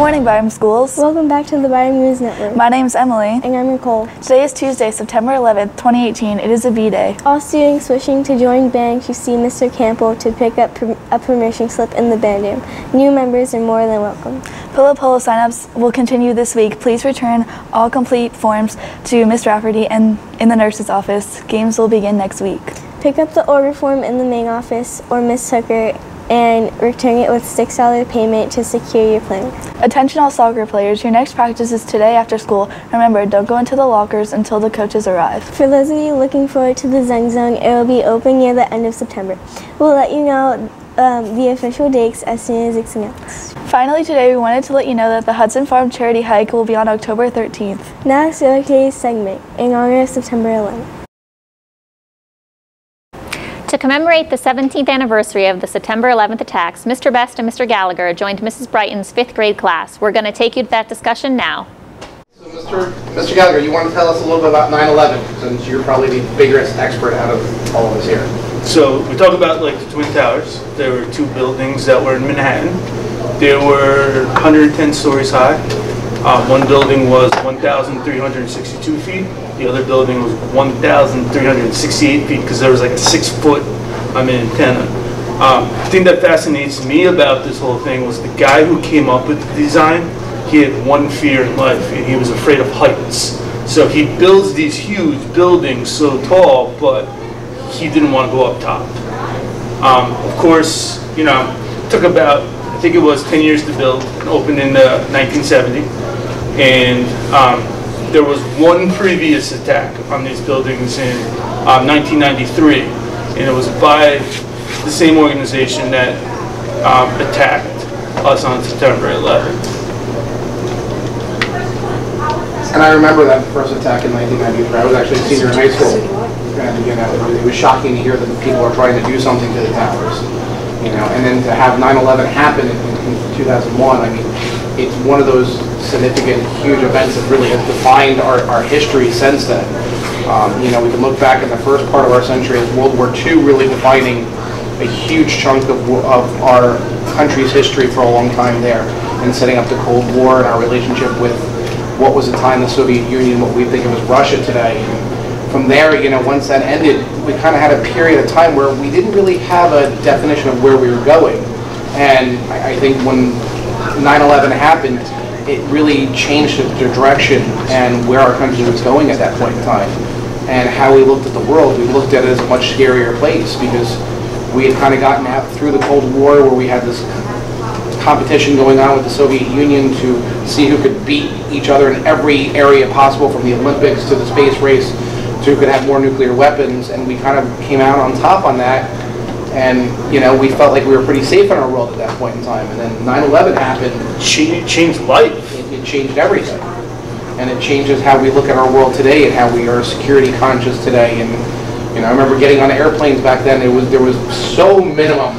morning, Byram Schools. Welcome back to the Byram News Network. My name is Emily. And I'm Nicole. Today is Tuesday, September 11th, 2018. It is a B-Day. All students wishing to join band should see Mr. Campbell to pick up a permission slip in the band room. New members are more than welcome. Polo Polo signups will continue this week. Please return all complete forms to Ms. Rafferty and in the nurse's office. Games will begin next week. Pick up the order form in the main office or Ms. Tucker and return it with $6 payment to secure your plane. Attention all soccer players, your next practice is today after school. Remember, don't go into the lockers until the coaches arrive. For those of you looking forward to the Zeng Zone, it will be open near the end of September. We'll let you know the official dates as soon as it's announced. Finally today, we wanted to let you know that the Hudson Farm Charity Hike will be on October 13th. Now it's today's segment in honor of September 11th. To commemorate the 17th anniversary of the September 11th attacks, Mr. Best and Mr. Gallagher joined Mrs. Brighton's 5th grade class. We're going to take you to that discussion now. So Mr. Gallagher, you want to tell us a little bit about 9/11, since you're probably the biggest expert out of all of us here. So we talk about like the Twin Towers. There were two buildings that were in Manhattan. They were 110 stories high. One building was 1,362 feet. The other building was 1,368 feet because there was like a 6-foot antenna. The thing that fascinates me about this whole thing was the guy who came up with the design. He had one fear in life, and he was afraid of heights. So he builds these huge buildings so tall, but he didn't want to go up top. Of course, you know, it took about, I think it was 10 years to build, and opened in 1970. And there was one previous attack on these buildings in 1993, and it was by the same organization that attacked us on September 11th. And I remember that first attack in 1993. I was actually a senior in high school. And you know, it was shocking to hear that people are trying to do something to the towers. You know, and then to have 9/11 happen in 2001, I mean, it's one of those significant, huge events that really has defined our history since then. You know, we can look back at the first part of our century as World War II really defining a huge chunk of our country's history for a long time there, and setting up the Cold War and our relationship with what was at the time the Soviet Union, what we think of as Russia today. From there, you know, once that ended, we kind of had a period of time where we didn't really have a definition of where we were going. And I think when 9/11 happened, it really changed the direction and where our country was going at that point in time. And how we looked at the world, we looked at it as a much scarier place because we had kind of gotten out through the Cold War where we had this competition going on with the Soviet Union to see who could beat each other in every area possible, from the Olympics to the space race, to who could have more nuclear weapons, and we kind of came out on top on that. And, you know, we felt like we were pretty safe in our world at that point in time. And then 9/11 happened. It changed life. It changed everything. And it changes how we look at our world today and how we are security conscious today. And, you know, I remember getting on airplanes back then. There was so minimum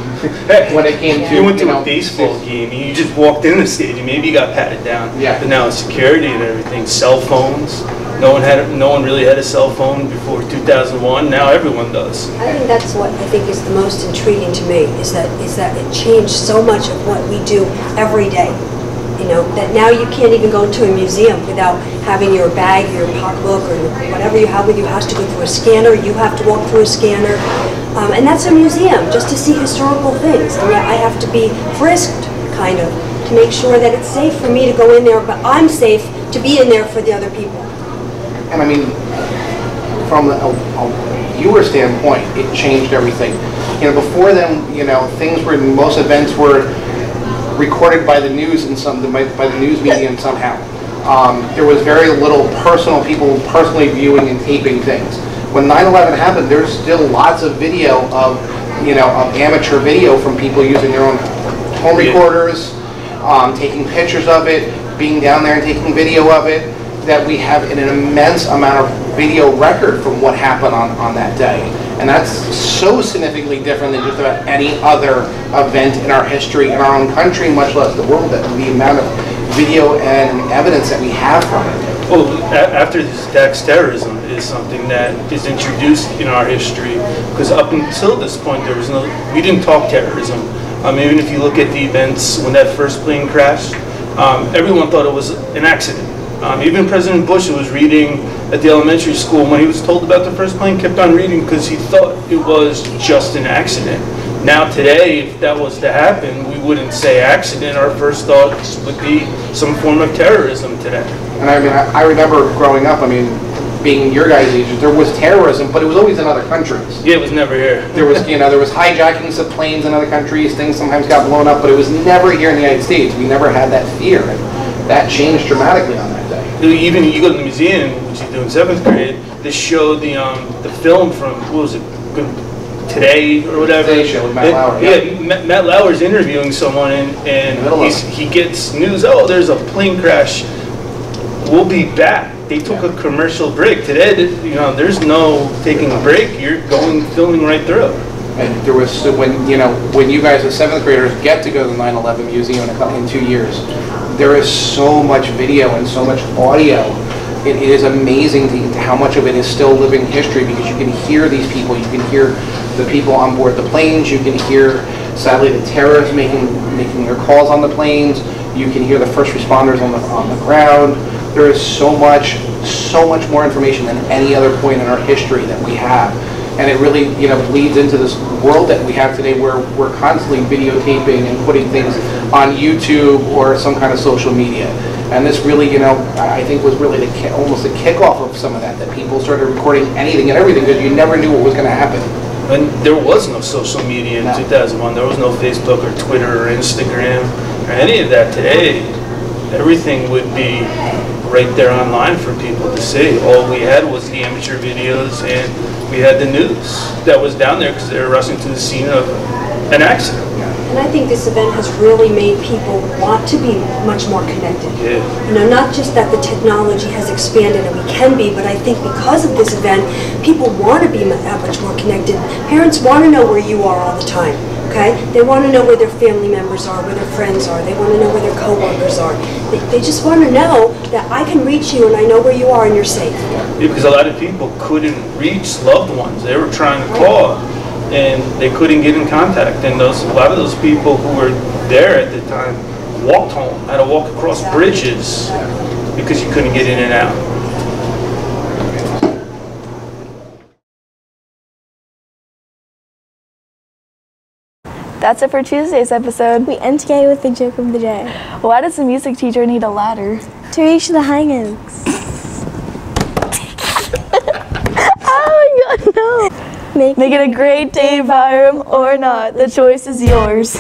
when it came to, you went to a baseball game and you just walked in the stadium. Maybe you got patted down. Yeah. But now it's security and everything. Cell phones. No one really had a cell phone before 2001. Now everyone does. I think that's what I think is the most intriguing to me, is that it changed so much of what we do every day. You know, that now you can't even go into a museum without having your bag, your pocketbook, or whatever you have with you has to go through a scanner. You have to walk through a scanner. And that's a museum, just to see historical things. And I have to be frisked, kind of, to make sure that it's safe for me to go in there, but I'm safe to be in there for the other people. And I mean, from a viewer standpoint, it changed everything. You know, before then, you know, most events were recorded by the news by the news medium somehow. There was very little people personally viewing and taping things. When 9/11 happened, there's still lots of video of amateur video from people using their own home recorders, taking pictures of it, being down there and taking video of it, that we have an immense amount of video record from what happened on that day. And that's so significantly different than just about any other event in our history, in our own country, much less the world, that the amount of video and evidence that we have from it. Well, after these attacks, terrorism is something that is introduced in our history, because up until this point, we didn't talk terrorism. Even if you look at the events when that first plane crashed, everyone thought it was an accident. Even President Bush was reading at the elementary school. When he was told about the first plane, kept on reading because he thought it was just an accident. Now today, if that was to happen, we wouldn't say accident. Our first thought would be some form of terrorism today. And I mean, I remember growing up, I mean, being your guys' age, there was terrorism, but it was always in other countries. Yeah, it was never here. There was, there was hijackings of planes in other countries, things sometimes got blown up, but it was never here in the United States. We never had that fear. And that changed dramatically on that day. Even you go to the museum, which you do in 7th grade, they showed the film from, what was it, Today or whatever. Today Show with Matt Lauer. Yeah, Matt Lauer's interviewing someone, and he gets news. Oh, there's a plane crash. We'll be back. They took a commercial break today. There's no taking a break. You're filming right through. And there was when you guys as 7th graders get to go to the 9/11 museum in 2 years, there is so much video and so much audio. It is amazing how much of it is still living history, because you can hear these people. You can hear the people on board the planes. You can hear, sadly, the terrorists making their calls on the planes. You can hear the first responders on the ground. There is so much more information than any other point in our history that we have. And it really, bleeds into this world that we have today, where we're constantly videotaping and putting things on YouTube or some kind of social media. And this really, I think was really almost the kickoff of some of that people started recording anything and everything, because you never knew what was going to happen. And there was no social media in 2001. There was no Facebook or Twitter or Instagram or any of that. Today, everything would be right there online for people to see. All we had was the amateur videos, and we had the news that was down there because they were rushing to the scene of an accident. And I think this event has really made people want to be much more connected. Yeah. Not just that the technology has expanded and we can be, but I think because of this event, people want to be that much more connected. Parents want to know where you are all the time. Okay? They want to know where their family members are, where their friends are. They want to know where their coworkers are. They just want to know that I can reach you and I know where you are and you're safe. Yeah, because a lot of people couldn't reach loved ones. They were trying to call, and they couldn't get in contact. And a lot of those people who were there at the time walked home, had to walk across bridges because you couldn't get in and out. That's it for Tuesday's episode. We end today with the joke of the day. Why does the music teacher need a ladder? To reach the high notes. Oh my god, no! Make it a great day, Byram, or not. The choice is yours.